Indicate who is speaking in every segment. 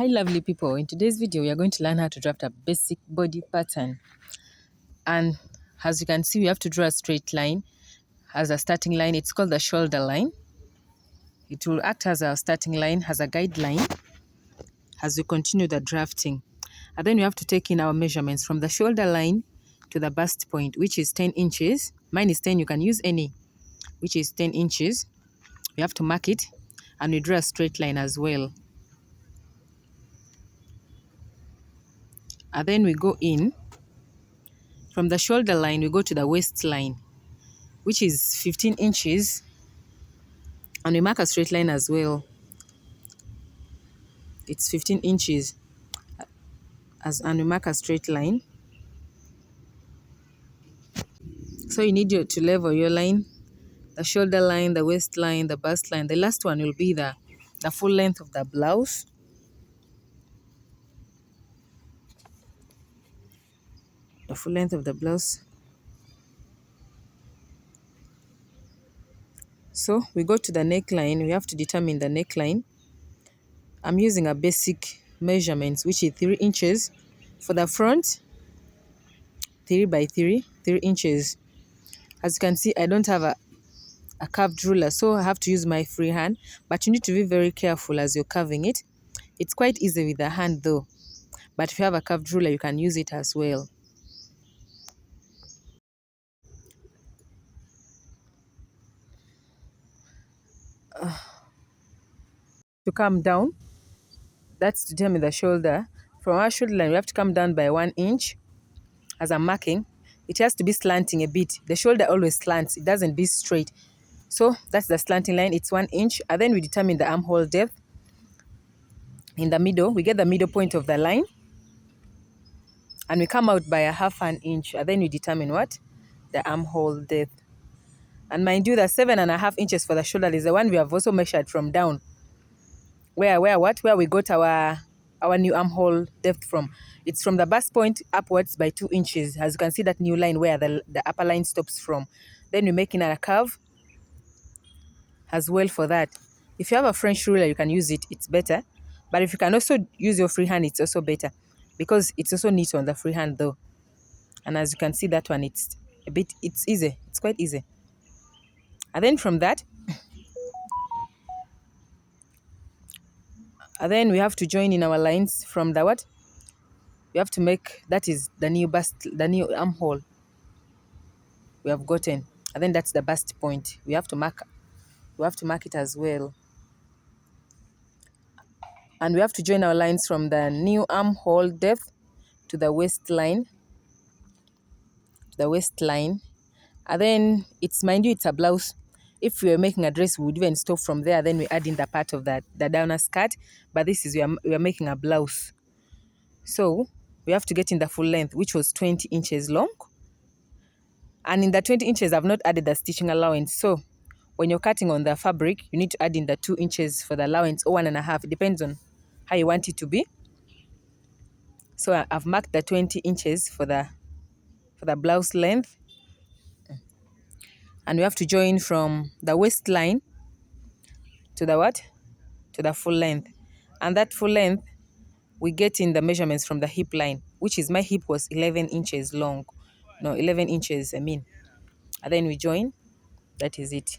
Speaker 1: Hi lovely people, in today's video we are going to learn how to draft a basic body pattern. And as you can see, we have to draw a straight line as a starting line. It's called the shoulder line. It will act as a starting line, as a guideline as we continue the drafting. And then we have to take in our measurements from the shoulder line to the bust point, which is 10 inches. Mine is 10, you can use any, which is 10 inches. We have to mark it and we draw a straight line as well. And then we go in. From the shoulder line, we go to the waistline, which is 15 inches. And we mark a straight line as well. It's 15 inches. And we mark a straight line. So you need to level your line. The shoulder line, the waistline, the bust line. The last one will be the full length of the blouse. The full length of the blouse. So we go to the neckline. We have to determine the neckline. I'm using a basic measurements, which is 3 inches. For the front, 3 by 3 inches. As you can see, I don't have a curved ruler, so I have to use my free hand. But you need to be very careful as you're carving it. It's quite easy with the hand though. But if you have a curved ruler, you can use it as well. To come down, that's to determine the shoulder. From our shoulder line, we have to come down by 1 inch. As I'm marking, it has to be slanting a bit. The shoulder always slants, it doesn't be straight. So that's the slanting line, it's 1 inch. And then we determine the armhole depth. In the middle, we get the middle point of the line. And we come out by a half an inch. And then we determine what? The armhole depth. And mind you, the 7.5 inches for the shoulder is the one we have also measured from down. Where we got our new armhole depth from. It's from the bust point upwards by 2 inches. As you can see that new line where the upper line stops from. Then we're making a curve as well for that. If you have a French ruler, you can use it. It's better. But if you can also use your free hand, it's also better. Because it's also neat on the free hand though. And as you can see that one, it's easy. It's quite easy. And then from that, and then we have to join in our lines from the what? We have to make, that is the new bust, the new armhole we have gotten. And then that's the bust point. We have to mark it as well. And we have to join our lines from the new armhole depth to the waistline. And then mind you, it's a blouse. If we were making a dress, we would even stop from there. Then we add in the part of the downer skirt. But this is, we are making a blouse. So we have to get in the full length, which was 20 inches long. And in the 20 inches, I've not added the stitching allowance. So when you're cutting on the fabric, you need to add in the 2 inches for the allowance, or 1.5. It depends on how you want it to be. So I've marked the 20 inches for the blouse length. And we have to join from the waistline to the what? To the full length. And that full length, we get in the measurements from the hip line, which is, my hip was 11 inches long. No, 11 inches, I mean. And then we join. That is it.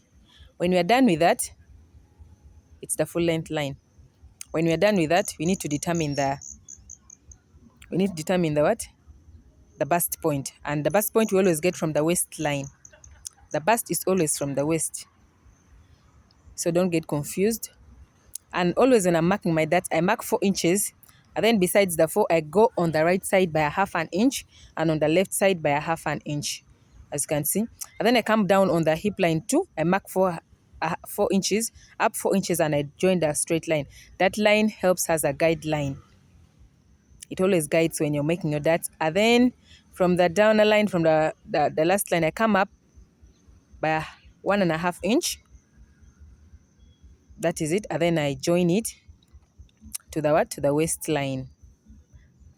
Speaker 1: When we are done with that, it's the full length line. When we are done with that, we need to determine the what? The bust point. And the bust point we always get from the waistline. The bust is always from the waist. So don't get confused. And always when I'm marking my dots, I mark 4 inches. And then besides the 4, I go on the right side by a half an inch. And on the left side by a half an inch. As you can see. And then I come down on the hip line too. I mark 4 inches. Up 4 inches and I join the straight line. That line helps as a guideline. It always guides when you're making your dots. And then from the downer line, from the last line, I come up by 1.5 inch. That is it. And then I join it to the what? To the waistline.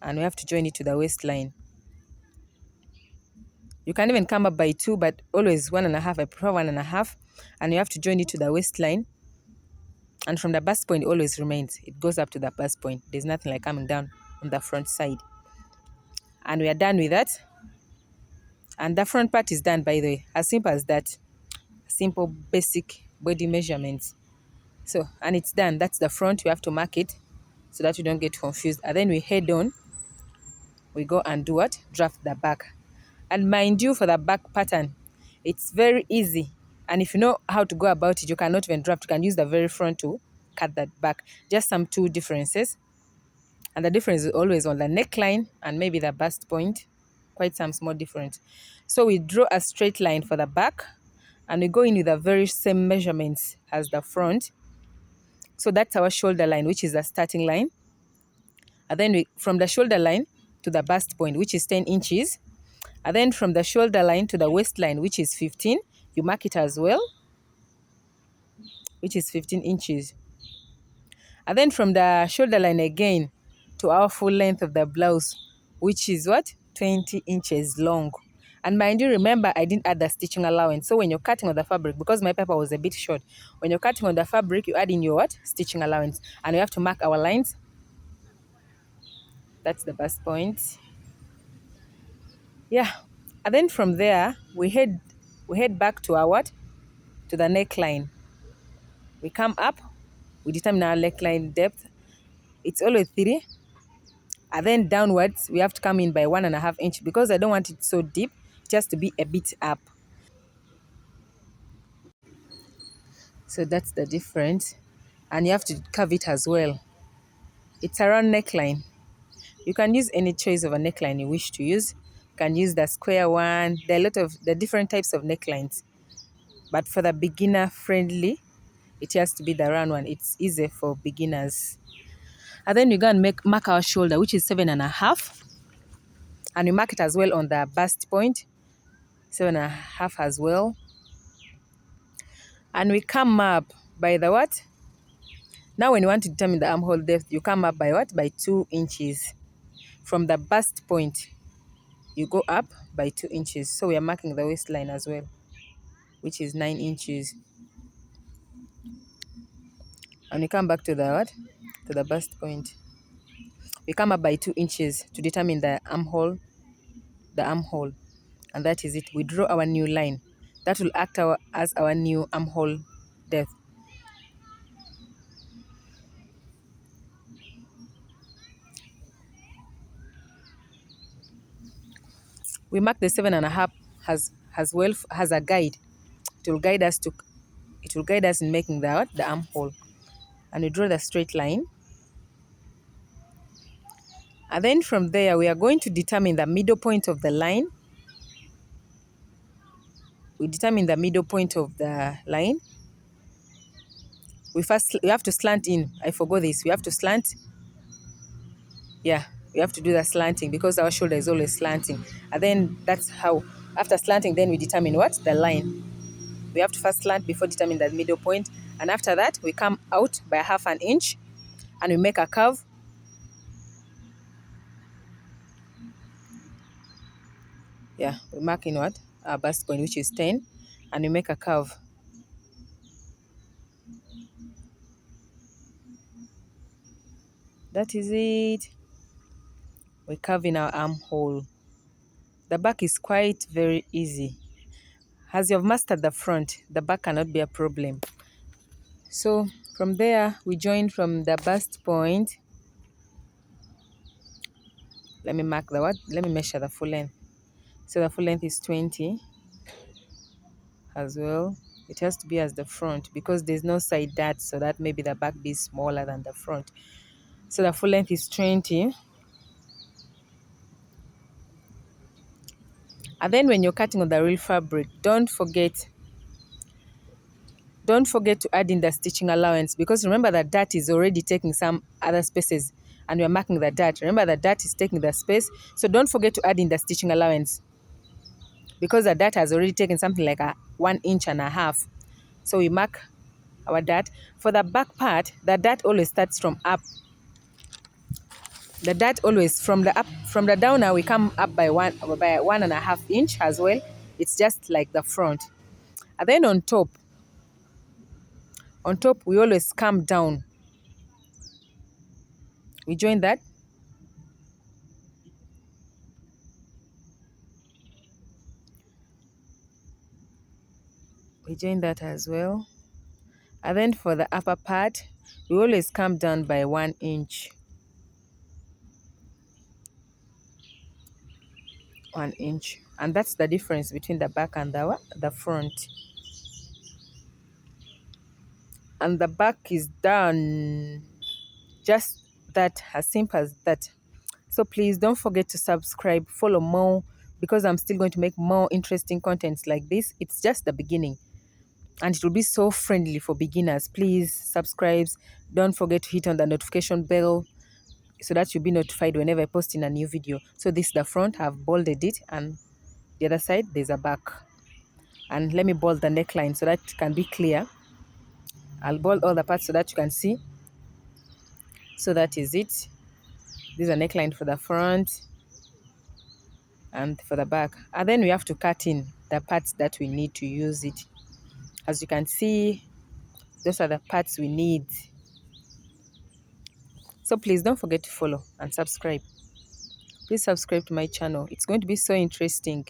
Speaker 1: And we have to join it to the waistline. You can even come up by 2, but always 1.5. I prefer 1.5. And you have to join it to the waistline. And from the bust point, it always remains. It goes up to the bust point. There's nothing like coming down on the front side. And we are done with that. And the front part is done, by the way. As simple as that. Simple, basic body measurements. So, and it's done. That's the front. We have to mark it so that you don't get confused. And then we head on. We go and do what? Draft the back. And mind you, for the back pattern, it's very easy. And if you know how to go about it, you cannot even draft. You can use the very front to cut that back. Just some two differences. And the difference is always on the neckline and maybe the bust point. Quite some small difference. So we draw a straight line for the back. And we go in with the very same measurements as the front. So that's our shoulder line, which is the starting line. And then from the shoulder line to the bust point, which is 10 inches. And then from the shoulder line to the waistline, which is 15, you mark it as well, which is 15 inches. And then from the shoulder line again to our full length of the blouse, which is what? 20 inches long. And mind you, remember, I didn't add the stitching allowance. So when you're cutting on the fabric, because my paper was a bit short, when you're cutting on the fabric, you add in your what? Stitching allowance. And we have to mark our lines. That's the bust point. Yeah. And then from there, we head back to our what? To the neckline. We come up, we determine our neckline depth. It's always 3. And then downwards, we have to come in by 1.5 inches because I don't want it so deep, just to be a bit up. So that's the difference. And you have to curve it as well. It's a round neckline. You can use any choice of a neckline you wish to use. You can use the square one. There are a lot of the different types of necklines. But for the beginner friendly, it has to be the round one. It's easy for beginners. And then we go and mark our shoulder, which is 7.5. And we mark it as well on the bust point, 7.5 as well. And we come up by the what? Now when you want to determine the armhole depth, you come up by what? By 2 inches. From the bust point, you go up by 2 inches. So we are marking the waistline as well, which is 9 inches. And we come back to the what? To the bust point. We come up by 2 inches to determine the armhole. And that is it. We draw our new line. That will act as our new armhole depth. We mark the 7.5 as well as a guide. It will guide us in making the armhole. And we draw the straight line. And then from there, we are going to determine the middle point of the line. We determine the middle point of the line. We have to slant in. I forgot this. We have to slant. Yeah, we have to do the slanting because our shoulder is always slanting. And then that's how, after slanting, then we determine what? The line. We have to first slant before determining the middle point. And after that, we come out by 1/2 inch and we make a curve. Yeah, we mark in what? Our bust point, which is 10. And we make a curve. That is it. We curve in our armhole. The back is quite very easy. As you have mastered the front, the back cannot be a problem. So from there, we join from the bust point. Let me mark the what? Let me measure the full length. So the full length is 20 as well. It has to be as the front because there's no side dart, so that maybe the back be smaller than the front. So the full length is 20. And then when you're cutting on the real fabric, don't forget to add in the stitching allowance because remember that dart is already taking some other spaces and we're marking the dart. Remember that dart is taking the space. So don't forget to add in the stitching allowance because the dart has already taken something like 1.5 inches. So we mark our dart. For the back part, the dart always starts from up. The dart always from the downer, we come up by 1.5 inch as well. It's just like the front. And then on top, On top, we always come down. We join that. We join that as well. And then for the upper part, we always come down by 1 inch. 1 inch. And that's the difference between the back and the front. And the back is done. Just that, as simple as that. So please don't forget to subscribe, follow more, because I'm still going to make more interesting contents like this. It's just the beginning, and it will be so friendly for beginners. Please subscribe. Don't forget to hit on the notification bell so that you'll be notified whenever I post in a new video. So this is the front. I've bolded it, and the other side there's a back. And let me bold the neckline so that it can be clear. I'll bold all the parts so that you can see. So that is it. This is a neckline for the front and for the back. And then we have to cut in the parts that we need to use it. As you can see, those are the parts we need. So please don't forget to follow and subscribe. Please subscribe to my channel. It's going to be so interesting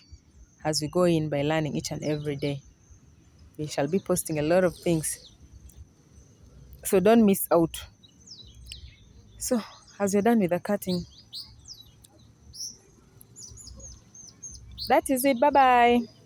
Speaker 1: as we go in by learning each and every day. We shall be posting a lot of things, so don't miss out. So as you're done with the cutting, that is it. Bye bye.